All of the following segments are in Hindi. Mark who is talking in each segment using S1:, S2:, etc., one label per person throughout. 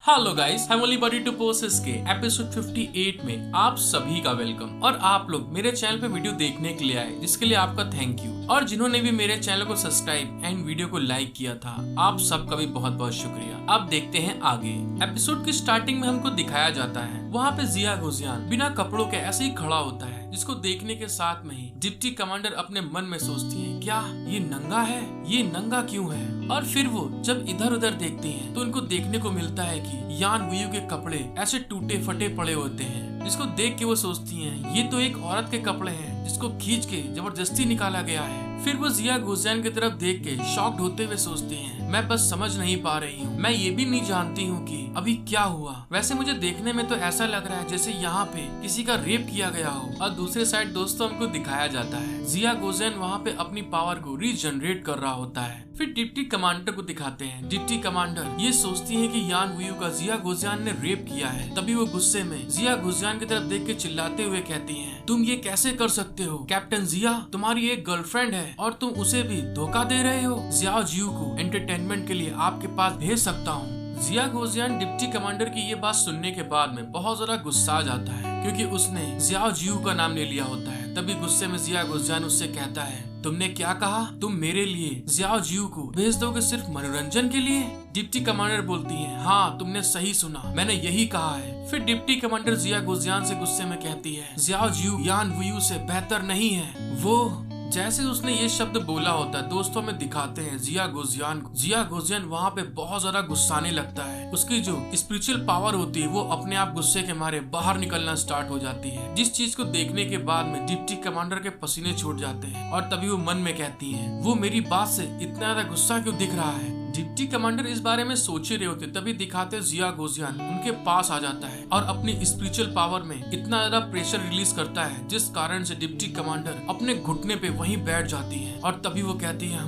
S1: Hello guys, I am only buddy to post के एपिसोड 58 में आप सभी का वेलकम। और आप लोग मेरे चैनल पे वीडियो देखने के लिए आए, जिसके लिए आपका थैंक यू। और जिन्होंने भी मेरे चैनल को सब्सक्राइब एंड वीडियो को लाइक किया था, आप सबका भी बहुत बहुत शुक्रिया। अब देखते हैं आगे। एपिसोड की स्टार्टिंग में हमको दिखाया जाता है वहाँ पे जिया गुजियान बिना कपड़ों के ऐसे ही खड़ा होता है, जिसको देखने के साथ में ही डिप्टी कमांडर अपने मन में सोचती है, क्या ये नंगा है? ये नंगा क्यों है? और फिर वो जब इधर उधर देखती हैं, तो उनको देखने को मिलता है कि यान वुयू के कपड़े ऐसे टूटे फटे पड़े होते हैं, जिसको देख के वो सोचती हैं, ये तो एक औरत के कपड़े हैं जिसको खींच के जबरदस्ती निकाला गया है। फिर वो जिया गुजियान की तरफ देख के शॉक्ड होते हुए सोचती हैं, मैं बस समझ नहीं पा रही हूँ, मैं ये भी नहीं जानती हूँ कि अभी क्या हुआ। वैसे मुझे देखने में तो ऐसा लग रहा है जैसे यहाँ पे किसी का रेप किया गया हो। और दूसरे साइड दोस्तों हमको दिखाया जाता है जिया गुजियान वहाँ पे अपनी पावर को रीजनरेट कर रहा होता है। फिर डिप्टी कमांडर को दिखाते हैं। डिप्टी कमांडर ये सोचती है कि यान वुयू का जिया गुजियान ने रेप किया है। तभी वो गुस्से में जिया गुजियान की तरफ देख के चिल्लाते हुए कहती हैं, तुम ये कैसे कर सकते हो कैप्टन जिया? तुम्हारी एक गर्लफ्रेंड है और तुम उसे भी धोखा दे रहे हो। जियाओ जियू को एंटरटेनमेंट के लिए आपके पास भेज सकता हूँ। जिया गुजियान डिप्टी कमांडर की ये बात सुनने के बाद में बहुत ज्यादा गुस्सा आ जाता है, क्योंकि उसने जियाओ जियू का नाम ले लिया होता है। तभी गुस्से में जिया गुजियान उससे कहता है, तुमने क्या कहा? तुम मेरे लिए जियाओ जियू को भेज दोगे सिर्फ मनोरंजन के लिए? डिप्टी कमांडर बोलती है, हाँ तुमने सही सुना, मैंने यही कहा है। फिर डिप्टी कमांडर जिया गुजियान से गुस्से में कहती है, जियाओ जियू यान वुयू से बेहतर नहीं है। वो जैसे उसने ये शब्द बोला होता है, दोस्तों में दिखाते हैं जिया गुजियान को। जिया गुजियान वहाँ पे बहुत ज्यादा गुस्साने लगता है। उसकी जो स्पिरिचुअल पावर होती है वो अपने आप गुस्से के मारे बाहर निकलना स्टार्ट हो जाती है, जिस चीज को देखने के बाद में डिप्टी कमांडर के पसीने छूट जाते हैं। और तभी वो मन में कहती है, वो मेरी बात से इतना ज्यादा गुस्सा क्यों दिख रहा है? डिप्टी कमांडर इस बारे में सोच ही रहे होते, तभी दिखाते जिया गुजियान उनके पास आ जाता है और अपनी स्पिरिचुअल पावर में इतना ज्यादा प्रेशर रिलीज करता है, जिस कारण से डिप्टी कमांडर अपने घुटने पे वहीं बैठ जाती हैं। और तभी वो कहती है,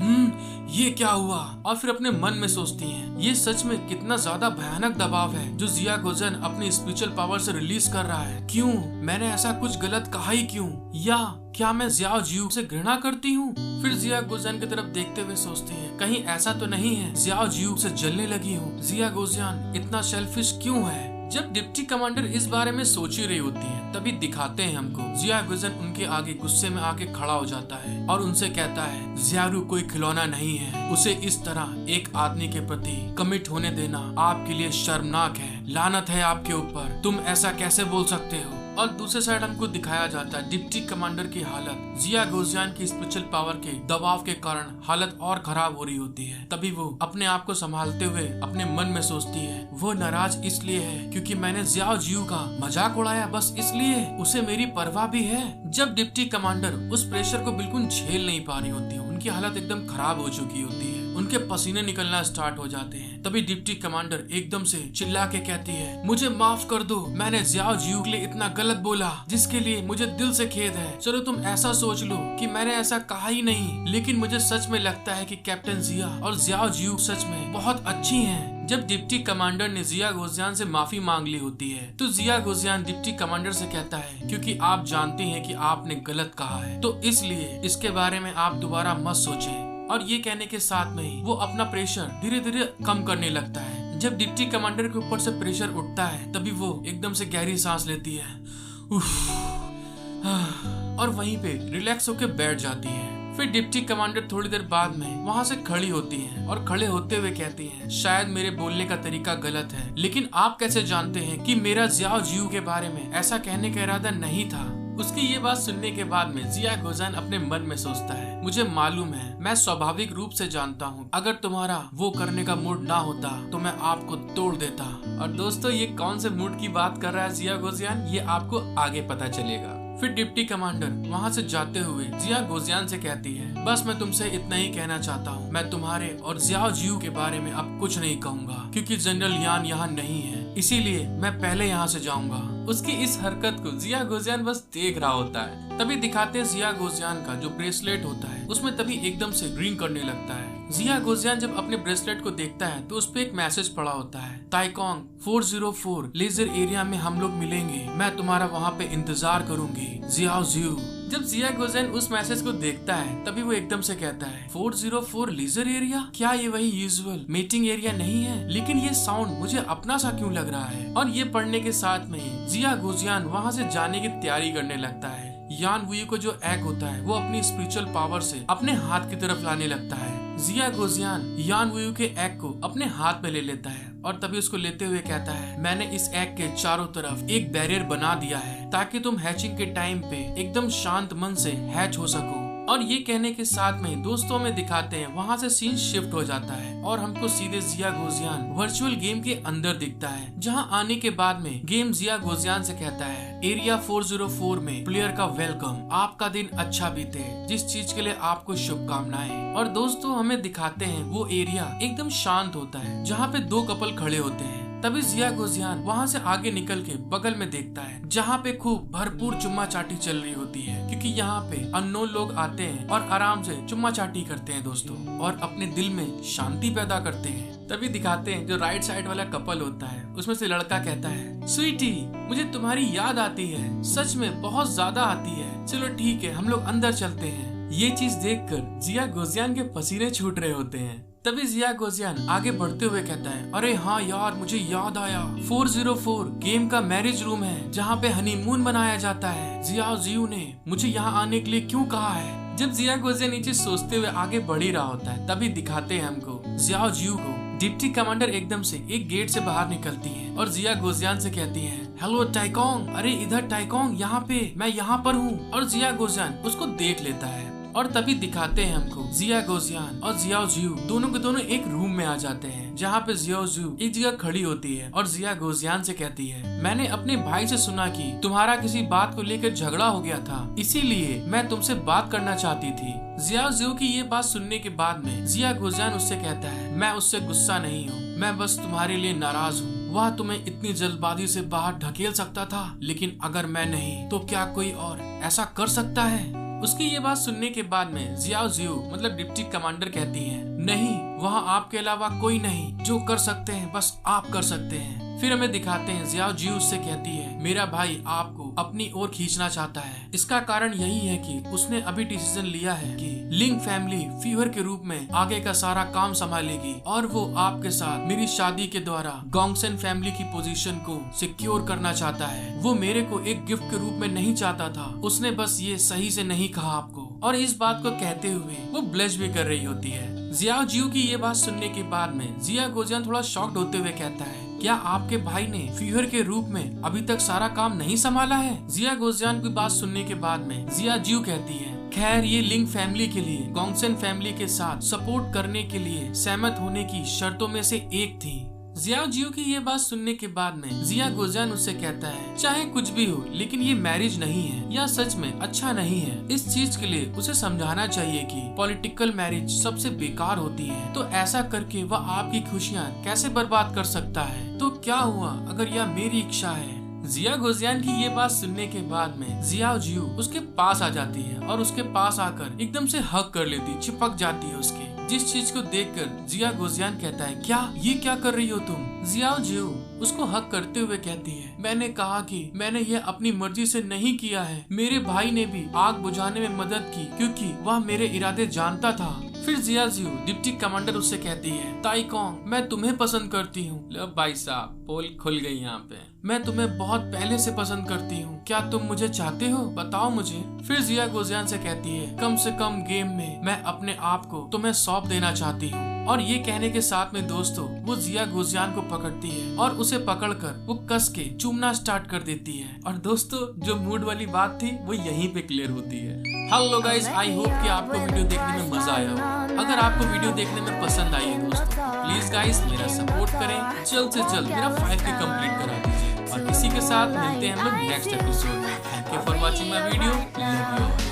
S1: ये क्या हुआ? और फिर अपने मन में सोचती हैं, ये सच में कितना ज्यादा भयानक दबाव है जो जिया गुजियान अपनी स्पिरिचुअल पावर से रिलीज कर रहा है। क्यों? मैंने ऐसा कुछ गलत कहा ही क्यों? या क्या मैं जियाओ जियू से घृणा करती हूँ? फिर जिया गुजियान की तरफ देखते हुए सोचती है, कहीं ऐसा तो नहीं है जियाओ जियू से जलने लगी हूँ? जिया गुजियान इतना सेल्फिश क्यों है? जब डिप्टी कमांडर इस बारे में सोच ही रही होती है, तभी दिखाते हैं हमको जिया गुजियान उनके आगे गुस्से में आके खड़ा हो जाता है और उनसे कहता है, जियारू कोई खिलौना नहीं है, उसे इस तरह एक आदमी के प्रति कमिट होने देना आपके लिए शर्मनाक है। लानत है आपके ऊपर, तुम ऐसा कैसे बोल सकते हो? और दूसरे साइड हमको दिखाया जाता है डिप्टी कमांडर की हालत जिया गुजियान की स्पिरिचुअल पावर के दबाव के कारण हालत और खराब हो रही होती है। तभी वो अपने आप को संभालते हुए अपने मन में सोचती है, वो नाराज इसलिए है क्योंकि मैंने जियाओ जियू का मजाक उड़ाया, बस इसलिए उसे मेरी परवाह भी है। जब डिप्टी कमांडर उस प्रेशर को बिल्कुल झेल नहीं पा रही होती है, उनकी हालत एकदम खराब हो चुकी होती है, उनके पसीने निकलना स्टार्ट हो जाते हैं। तभी डिप्टी कमांडर एकदम से चिल्ला के कहती है, मुझे माफ कर दो, मैंने जियाओ जियू के लिए इतना गलत बोला जिसके लिए मुझे दिल से खेद है। चलो तुम ऐसा सोच लो कि मैंने ऐसा कहा ही नहीं, लेकिन मुझे सच में लगता है कि कैप्टन जिया और जियाओ जियू सच में बहुत अच्छी हैं। जब डिप्टी कमांडर ने जिया गुजियान से माफी मांग ली होती है, तो जिया गुजियान डिप्टी कमांडर से कहता है, क्योंकि आप जानती हैं कि आपने गलत कहा है, तो इसलिए इसके बारे में आप दोबारा मत सोचें। और ये कहने के साथ में ही वो अपना प्रेशर धीरे धीरे कम करने लगता है। जब डिप्टी कमांडर के ऊपर से प्रेशर उठता है, तभी वो एकदम से गहरी सांस लेती है और वहीं पे रिलैक्स होकर बैठ जाती है। फिर डिप्टी कमांडर थोड़ी देर बाद में वहाँ से खड़ी होती हैं और खड़े होते हुए कहती हैं, शायद मेरे बोलने का तरीका गलत है, लेकिन आप कैसे जानते हैं कि मेरा जियाओ जियू के बारे में ऐसा कहने का इरादा नहीं था? उसकी ये बात सुनने के बाद में जिया गुजियान अपने मन में सोचता है, मुझे मालूम है, मैं स्वाभाविक रूप से जानता हूँ, अगर तुम्हारा वो करने का मूड ना होता तो मैं आपको तोड़ देता। और दोस्तों, ये कौन से मूड की बात कर रहा है जिया गुजियान, ये आपको आगे पता चलेगा। फिर डिप्टी कमांडर वहाँ से जाते हुए जिया गुजियान से कहती है, बस मैं तुमसे इतना ही कहना चाहता हूँ, मैं तुम्हारे और जियाओ जियू के बारे में अब कुछ नहीं कहूँगा, क्योंकि जनरल यान यहाँ नहीं है, इसीलिए मैं पहले यहाँ से जाऊँगा। उसकी इस हरकत को जिया गुजियान बस देख रहा होता है। तभी दिखाते हैं जिया गुजियान का जो ब्रेसलेट होता है उसमें तभी एकदम से रिंग करने लगता है। जिया गुजियान जब अपने ब्रेसलेट को देखता है तो उस पे एक मैसेज पड़ा होता है, ताइकोंग 404 लेजर एरिया में हम लोग मिलेंगे, मैं तुम्हारा वहाँ पे इंतजार करूंगी, जियाओ जियू। जब जिया गोजियान उस मैसेज को देखता है तभी वो एकदम से कहता है 404 लीजर एरिया, क्या ये वही यूजुअल मीटिंग एरिया नहीं है? लेकिन ये साउंड मुझे अपना सा क्यों लग रहा है? और ये पढ़ने के साथ में ही जिया गोजियान वहाँ से जाने की तैयारी करने लगता है। यान वुई को जो एग होता है वो अपनी स्पिरिचुअल पावर से अपने हाथ की तरफ लाने लगता है। जिया गोजियान यान वुई के एग को अपने हाथ में ले लेता है और तभी उसको लेते हुए कहता है, मैंने इस एग के चारों तरफ एक बैरियर बना दिया है ताकि तुम हैचिंग के टाइम पे एकदम शांत मन से हैच हो सको। और ये कहने के साथ में दोस्तों में दिखाते हैं वहाँ से सीन शिफ्ट हो जाता है और हमको सीधे जिया गोजियान वर्चुअल गेम के अंदर दिखता है, जहाँ आने के बाद में गेम जिया गोजियान से कहता है, एरिया 404 में प्लेयर का वेलकम, आपका दिन अच्छा बीते, जिस चीज के लिए आपको शुभकामनाएं। और दोस्तों हमें दिखाते हैं वो एरिया एकदम शांत होता है जहाँ पे दो कपल खड़े होते हैं। तभी जिया गोजियान वहाँ से आगे निकल के बगल में देखता है जहाँ पे खूब भरपूर चुम्मा चाटी चल रही होती है, क्योंकि यहाँ पे अननोन लोग आते हैं और आराम से चुम्मा चाटी करते हैं दोस्तों, और अपने दिल में शांति पैदा करते हैं। तभी दिखाते हैं जो राइट साइड वाला कपल होता है उसमें से लड़का कहता है, स्वीटी मुझे तुम्हारी याद आती है, सच में बहुत ज्यादा आती है, चलो ठीक है हम लोग अंदर चलते हैं। ये चीज देखकर जिया गोजियान के पसीने छूट रहे होते हैं। तभी जिया गोजियान आगे बढ़ते हुए कहता है, अरे हाँ यार मुझे याद आया, 404 गेम का मैरिज रूम है जहाँ पे हनीमून मनाया जाता है। जियाओ जियू ने मुझे यहाँ आने के लिए क्यों कहा है? जब जिया गोजियान नीचे सोचते हुए आगे बढ़ ही रहा होता है तभी दिखाते हैं हमको जियाओ जियू को डिप्टी कमांडर एकदम से एक गेट से बाहर निकलती है और जिया गोजियान से कहती है, हेलो टाइकोंग, अरे इधर टाइकोंग, यहाँ पे मैं यहाँ पर हूँ। और जिया गोजियान उसको देख लेता है और तभी दिखाते हैं हमको जिया गोजियान और जियाओ जियू दोनों के दोनों एक रूम में आ जाते हैं, जहाँ पे जियाओ जियू एक जगह खड़ी होती है और जिया गोजियान से कहती है, मैंने अपने भाई से सुना कि तुम्हारा किसी बात को लेकर झगड़ा हो गया था, इसीलिए मैं तुमसे बात करना चाहती थी। जियाओ जियू की ये बात सुनने के बाद में जिया गोजियान उससे कहता है, मैं उससे गुस्सा नहीं हूँ, मैं बस तुम्हारे लिए नाराज हूँ। वह तुम्हें इतनी जल्दबाजी से बाहर ढकेल सकता था, लेकिन अगर मैं नहीं तो क्या कोई और ऐसा कर सकता है? उसकी ये बात सुनने के बाद में जियाओ जियू मतलब डिप्टी कमांडर कहती हैं, नहीं, वहाँ आपके अलावा कोई नहीं, जो कर सकते हैं बस आप कर सकते हैं। फिर हमें दिखाते हैं जियाओ जियू उससे कहती है, मेरा भाई आपको अपनी ओर खींचना चाहता है, इसका कारण यही है कि उसने अभी डिसीजन लिया है कि लिंग फैमिली फीवर के रूप में आगे का सारा काम संभालेगी और वो आपके साथ मेरी शादी के द्वारा गोंगसेन फैमिली की पोजीशन को सिक्योर करना चाहता है। वो मेरे को एक गिफ्ट के रूप में नहीं चाहता था, उसने बस ये सही से नहीं कहा आपको। और इस बात को कहते हुए वो ब्लश भी कर रही होती है। जियाओ जियू की ये बात सुनने के बाद में जिया गोजियान थोड़ा शॉक्ड होते हुए कहता है, क्या आपके भाई ने फीवर के रूप में अभी तक सारा काम नहीं संभाला है? जिया गोजियान की बात सुनने के बाद में जिया जियू कहती है, खैर ये लिंग फैमिली के लिए गोंगसेन फैमिली के साथ सपोर्ट करने के लिए सहमत होने की शर्तों में से एक थी। जियाओ जियू की ये बात सुनने के बाद में जिया गोजियान उससे कहता है, चाहे कुछ भी हो लेकिन ये मैरिज नहीं है, या सच में अच्छा नहीं है। इस चीज के लिए उसे समझाना चाहिए कि पॉलिटिकल मैरिज सबसे बेकार होती है, तो ऐसा करके वह आपकी खुशियाँ कैसे बर्बाद कर सकता है? तो क्या हुआ अगर यह मेरी इच्छा है? जिया गोजियान की ये बात सुनने के बाद में जियाओ जियू उसके पास आ जाती है और उसके पास आकर एकदम से हग कर लेती, चिपक जाती है उसके। जिस चीज को देखकर जिया गोजियान कहता है, क्या ये क्या कर रही हो तुम? जियाओ जियू उसको हक करते हुए कहती है, मैंने कहा कि मैंने ये अपनी मर्जी से नहीं किया है, मेरे भाई ने भी आग बुझाने में मदद की क्योंकि वह मेरे इरादे जानता था। फिर जिया जियू डिप्टी कमांडर उससे कहती है, टाइकोंग मैं तुम्हें पसंद करती हूँ। लो भाई साहब पोल खुल गई यहाँ पे, मैं तुम्हें बहुत पहले से पसंद करती हूँ, क्या तुम मुझे चाहते हो? बताओ मुझे। फिर जिया गोजियान से कहती है, कम से कम गेम में मैं अपने आप को तुम्हें सौंप देना चाहती हूँ। और ये कहने के साथ में दोस्तों वो जिया गोजियान को पकड़ती है और उसे पकड़कर वो कस के चूमना स्टार्ट कर देती है। और दोस्तों जो मूड वाली बात थी वो यहीं पे क्लियर होती है। हेलो गाइस, आई होप कि आपको वीडियो देखने में मजा आया हो। अगर आपको वीडियो देखने में पसंद आई है दोस्तों, प्लीज गाइस मेरा सपोर्ट करें, जल्द से जल्द मेरा 5K कंप्लीट करा दीजिए। और इसी के साथ मिलते हैं हम लोग नेक्स्ट एपिसोड में। Thank you for watching my video.